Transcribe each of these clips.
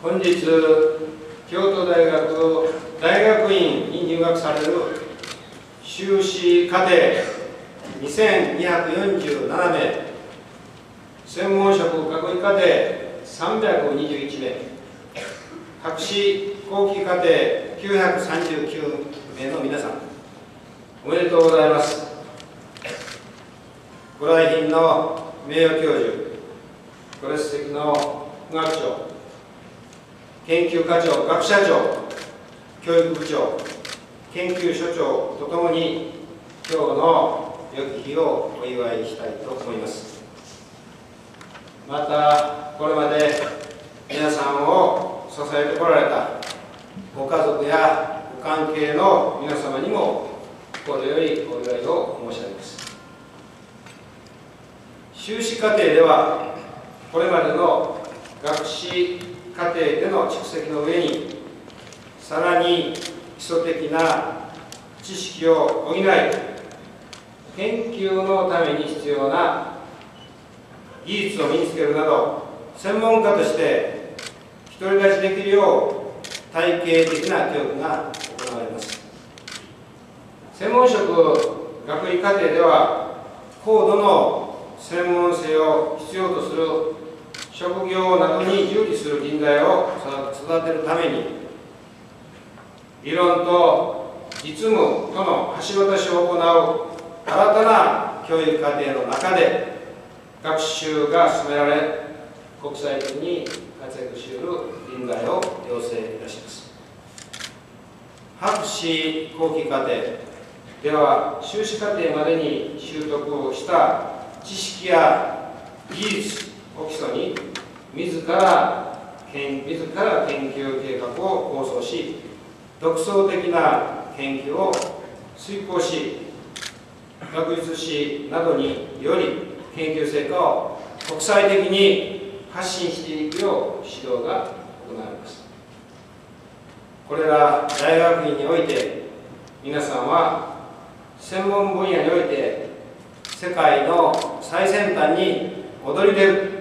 本日、京都大学大学院に入学される修士課程2247名、専門職学位課程321名、博士後期課程939名の皆さん、おめでとうございます。ご来賓の名誉教授、ご列席の副学長、研究課長、学者長、教育部長、研究所長とともに、今日の良き日をお祝いしたいと思います。また、これまで皆さんを支えてこられたご家族やご関係の皆様にも、心よりお祝いを申し上げます。修士課程では、これまでの学士課程での蓄積の上に、さらに基礎的な知識を補い、研究のために必要な技術を身につけるなど、専門家として独り立ちできるよう体系的な教育が行われます。専門職学位課程では、高度の専門性を必要とする職業などに従事する人材を育てるために、理論と実務との橋渡しを行う新たな教育課程の中で学習が進められ、国際的に活躍し得る人材を養成いたします。博士後期課程では、修士課程までに習得した知識や技術を基礎に、自ら研究計画を構想し、独創的な研究を遂行し、学術誌などにより研究成果を国際的に発信していくよう指導が行われます。これら大学院において、皆さんは専門分野において世界の最先端に躍り出る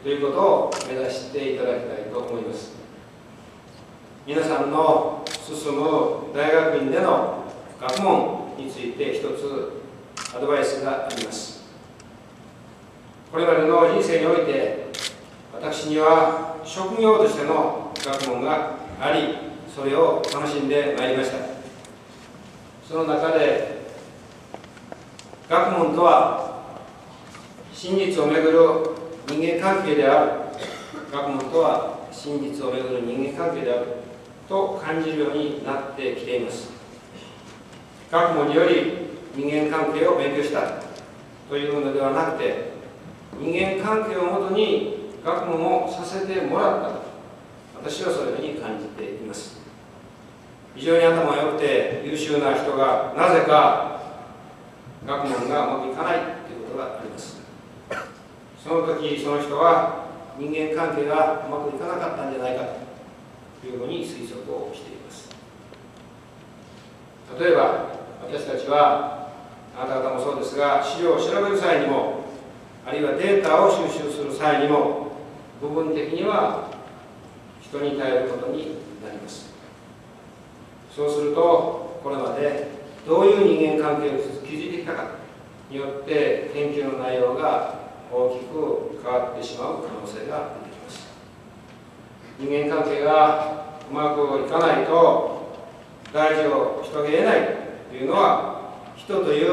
ということを目指していただきたいと思います。皆さんの進む大学院での学問について一つアドバイスがあります。これまでの人生において、私には職業としての学問があり、それを楽しんでまいりました。その中で、学問とは真実をめぐる人間関係である、学問とは真実をめぐる人間関係であると感じるようになってきています。学問により人間関係を勉強したというのではなくて、人間関係をもとに学問をさせてもらったと、私はそういうふうに感じています。非常に頭が良くて優秀な人がなぜか学問がうまくいかないということがあります。その時その人は人間関係がうまくいかなかったんじゃないかというふうに推測をしています。例えば私たちは、あなた方もそうですが、資料を調べる際にも、あるいはデータを収集する際にも、部分的には人に頼ることになります。そうすると、これまでどういう人間関係を築いてきたかによって研究の内容が大きく変わってしまう可能性が出てきます。人間関係がうまくいかないと大事をし遂げ得ないというのは、人という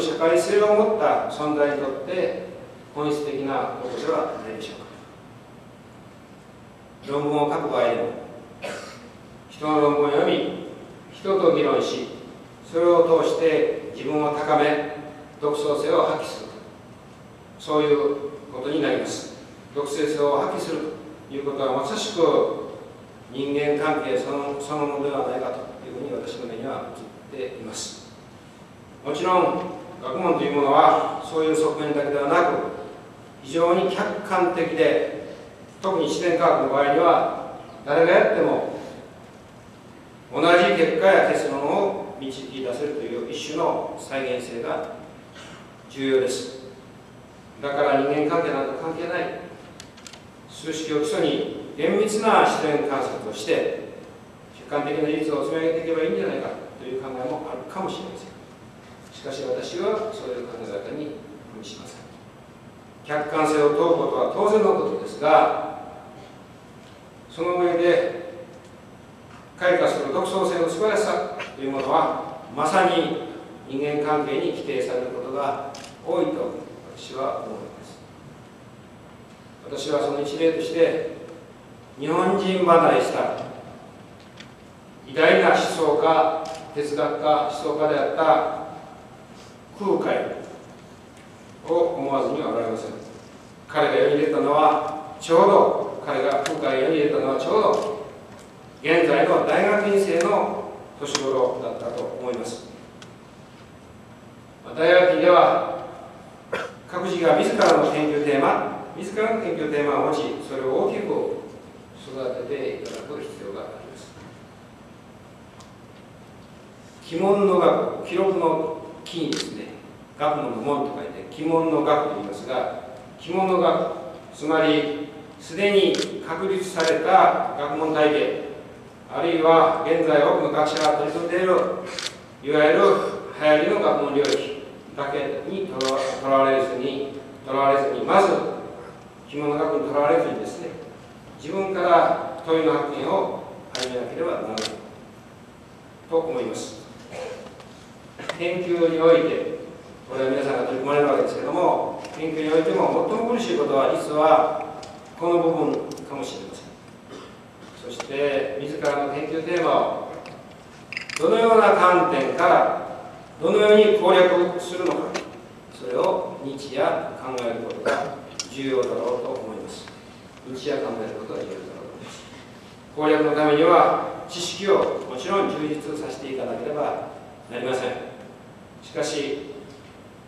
社会性を持った存在にとって本質的なことではないでしょうか。論文を書く場合でも、人の論文を読み、人と議論し、それを通して自分を高め、独創性を発揮する、そういうことになります。独創性を発揮するということは、まさしく人間関係そのものではないかというふうに私の目には映っています。もちろん学問というものはそういう側面だけではなく、非常に客観的で、特に自然科学の場合には誰がやっても同じ結果や結論を導き出せるという一種の再現性が重要です。だから人間関係なんか関係ない、数式を基礎に厳密な自然観察をして客観的な事実を積み上げていけばいいんじゃないかという考えもあるかもしれません。しかし私はそういう考え方に同意しません。客観性を問うことは当然のことですが、その上で開花する独創性の素晴らしさというものはまさに人間関係に規定されることが多いと私は思います。私はその一例として日本人離れした偉大な思想家、哲学家、思想家であった空海を思わずにはおられません。彼が世に出たのはちょうど、彼が空海が世に出たのはちょうど現在の大学院生の年頃だったと思います。大学院では各自が自らの研究テーマを持ち、それを大きく育てていただく必要があります。記問の学、記録の記にですね、学問の門と書いて記問の学と言いますが、記問の学、つまりすでに確立された学問体系、あるいは現在多くの学者が取り組んでいるいわゆる流行りの学問領域だけにとらわれずにまず記問の学にとらわれずにですね、自分から問いの発見を始めなければならないと思います。研究において、これは皆さんが取り組まれるわけですけれども、研究においても最も苦しいことは実はこの部分かもしれません。そして自らの研究テーマをどのような観点からどのように攻略するのか、それを日夜考えることが重要だろうと思います。日夜考えることが重要だろうと思います。攻略のためには知識をもちろん充実させていかなければなりません。しかし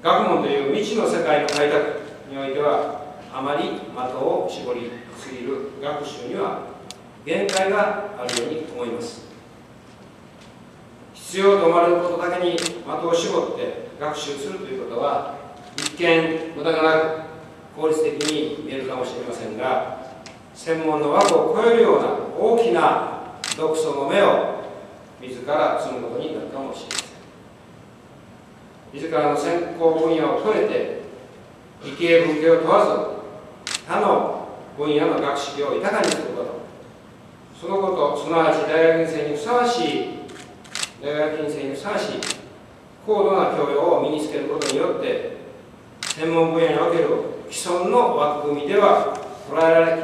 学問という未知の世界の開拓においてはあまり的を絞りすぎる学習には限界があるように思います。必要と思われることだけに的を絞って学習するということは一見無駄がなく効率的に見えるかもしれませんが、専門の枠を超えるような大きな独創の芽を自ら積むことになるかもしれません。自らの専攻分野を超えて理系文系を問わず他の分野の学識を豊かにすること、そのこと、すなわち大学院生にふさわしい高度な教養を身につけることによって専門分野における既存の枠組みでは捉え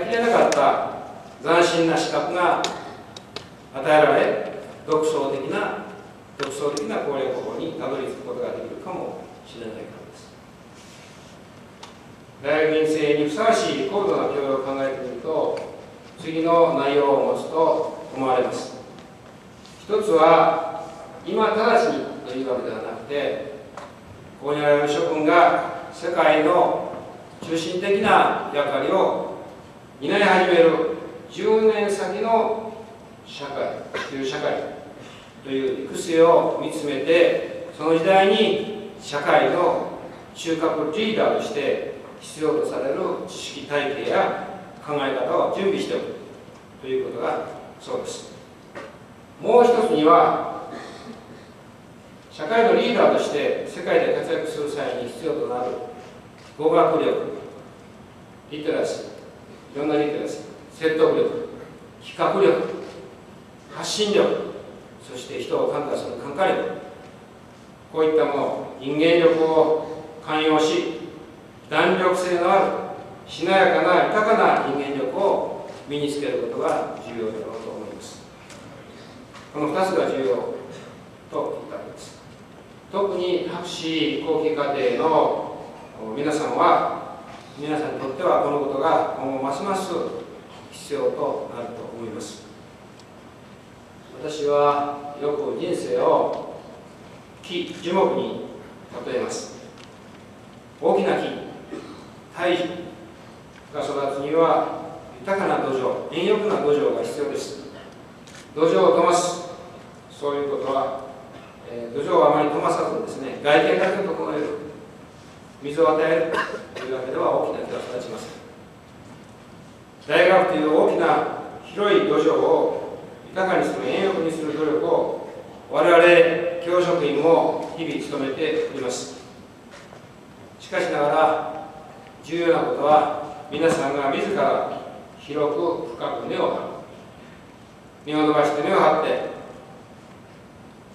きれなかった斬新な資格が与えられ、独創的な攻略法にたどり着くことができるかもしれないからです。大学院生にふさわしい高度な教養を考えてみると次の内容を持つと思われます。一つは今直ちにというわけではなくて、ここにあられる諸君が世界の中心的な役割を担い始める10年先の社会という行く末を見つめて、その時代に社会の中核リーダーとして必要とされる知識体系や考え方を準備しておくということがそうです。もう一つには社会のリーダーとして世界で活躍する際に必要となる語学力、リテラシー、いろんなリテラシー、説得力、企画力、発信力、そして人を感化する感化力、こういったもの、人間力を寛容し、弾力性のあるしなやかな豊かな人間力を身につけることが重要だろうと思います。この2つが重要と言ったわけです。特に博士後期課程の皆さんにとってはこのことが今後ますます必要となると思います。私はよく人生を木、樹木に例えます。大きな木、大樹が育つには豊かな土壌、塩欲な土壌が必要です。土壌を飛ばす、そういうことは、土壌をあまり飛ばさずですね、外見だけ整える、水を与えるというわけでは大きな木が育ちません。大学という大きな広い土壌を豊かにする、円欲にする努力を我々教職員も日々努めております。しかしながら重要なことは、皆さんが自ら広く深く根を張る、身を伸ばして根を張って、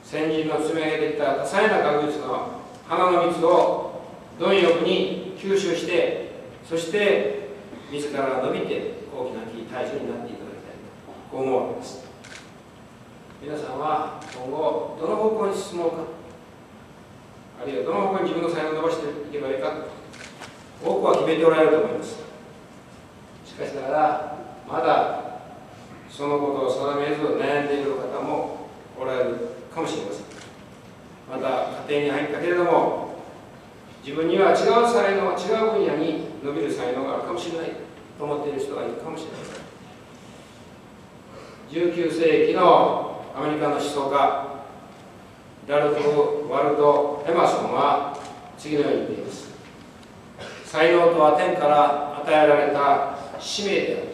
先人の積み上げてきた多彩な学術の花の蜜を貪欲に吸収して、そして自ら伸びて大きな木大樹になっていただきたいと、こう思うわけです。皆さんは今後どの方向に進もうか、あるいはどの方向に自分の才能を伸ばしていけばいいか、多くは決めておられると思います。しかしながらまだそのことを定めず悩んでいる方もおられるかもしれません。また家庭に入ったけれども、自分には違う才能、違う分野に伸びる才能があるかもしれないと思っている人がいるかもしれません。19世紀のアメリカの思想家ラルフ・ワルド・エマソンは次のように言っています。才能とは天から与えられた使命である。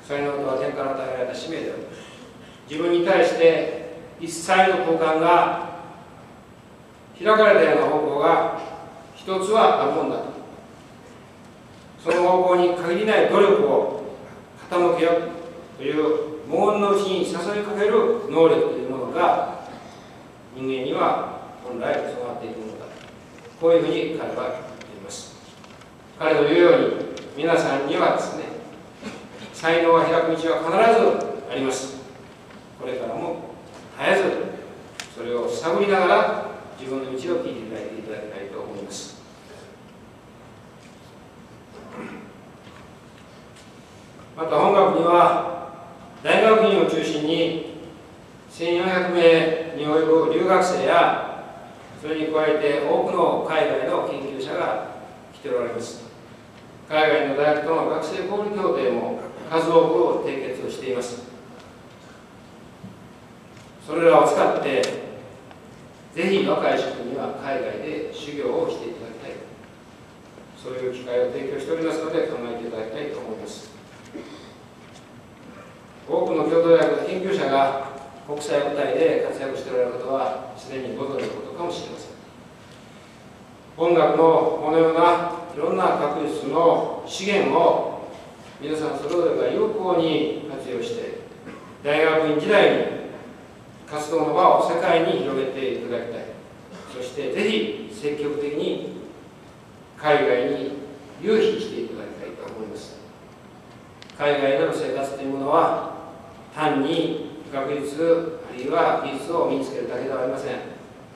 才能とは天から与えられた使命である。自分に対して一切の空間が開かれたような方向が一つはあるもんだと。その方向に限りない努力を傾けようという無音のうちに誘いかける能力というものが人間には本来備わっているものだ。こういうふうに彼は言っています。彼の言うように、皆さんにはですね、才能が開く道は必ずあります。これからも絶えずそれを探りながら自分の道を聞いていただきたいと思います。また本学には大学院を中心に1400名に及ぶ留学生や、それに加えて多くの海外の研究者が来ておられます。海外の大学との学生交流協定も数多く締結をしています。それらを使ってぜひ若い人には海外で修行をしていただきたい、そういう機会を提供しておりますので考えていただきたいと思います。多くの京都大学の研究者が国際舞台で活躍しておられることはすでにご存じのことかもしれません。本学のこのようないろんな学術の資源を皆さんそれぞれが有効に活用して、大学院時代に活動の場を世界に広げていただきたい。そしてぜひ積極的に海外に融資していただきたいと思います。海外での生活というものは単に学術あるいは技術を身につけるだけではありません。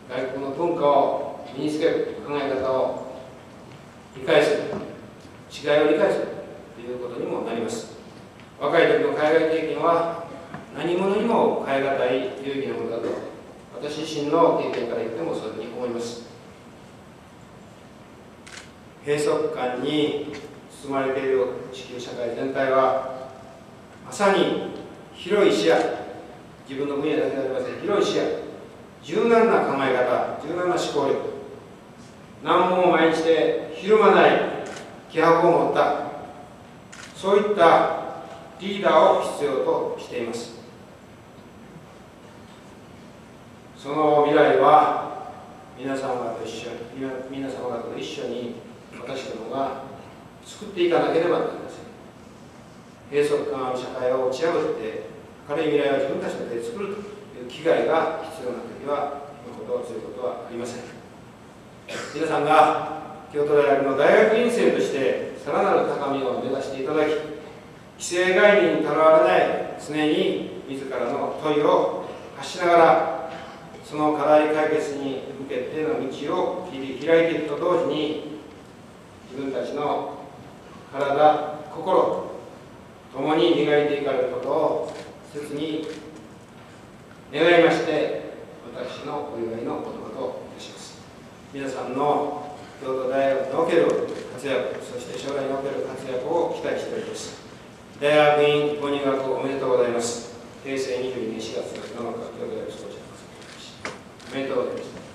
外国の文化を身につける、考え方を理解する、違いを理解するということにもなります。若い時の海外経験は何者にも代え難い有意義なものだと、私自身の経験から言ってもそういうふうに思います。閉塞感に包まれている地球社会全体は、まさに広い視野、自分の分野だけではありません。広い視野、柔軟な考え方、柔軟な思考力、難問を毎日でひるまない気迫を持った、そういったリーダーを必要としています。その未来は皆様方と一緒に私どもが作っていかなければなりません。閉塞感ある社会を打ち破って明るい未来を自分たちの手で作るという機会が必要な時はそういうことはありません。皆さんが京都大学の大学院生としてさらなる高みを目指していただき、既成概念にとらわれない常に自らの問いを発しながら、その課題解決に向けての道を切り開いていくと同時に、自分たちの体、心ともに磨いていかれることを切に願いまして、私のお祝いの言葉といたします。皆さんの京都大学における活躍、そして将来における活躍を期待しております。大学院ご入学おめでとうございます。平成22年4月7日、京都大学総長おめでとうございました。